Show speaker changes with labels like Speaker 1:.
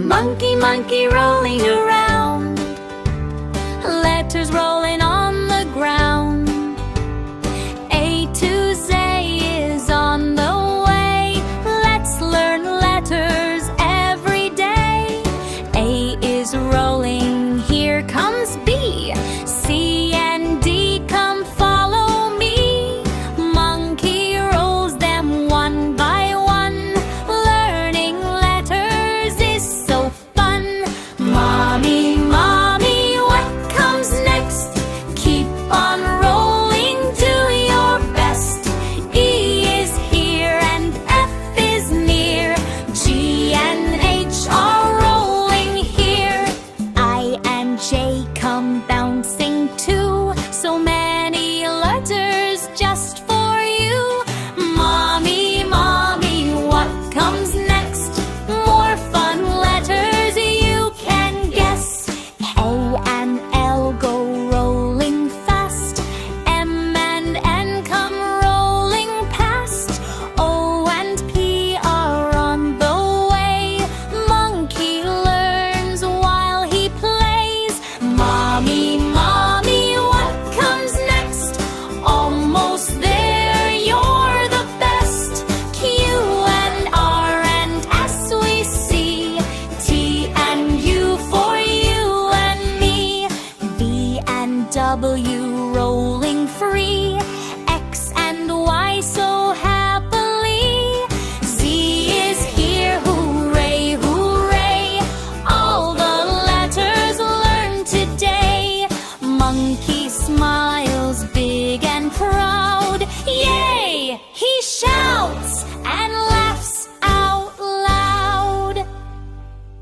Speaker 1: Monkey, monkey rolling around, letters rolling on the ground. A to Z is on the way. Let's learn letters every day. A is rolling, here comes B. C and D, come follow me. Monkey rolls them one by one. Learning letters is so fun. Mommy, mommy, what comes next? Keep on rolling, do your best. E is here and F is near. G and H are rolling here. I and J come bouncing too. So many letters just for you. Mommy, mommy, what comes next? More fun letters you can guess. A and L go rolling fast. M and N come rolling past. O and P are on the way. Monkey learns while he plays. Mommy, mommy, what comes next? Almost there, you're the best. Q and R and S we see. T and U for you and me. V and W rolling free. X and Y so happily. Z is here, hooray, hooray. All the letters learned today. Monkey smiles big and proud. Yay! He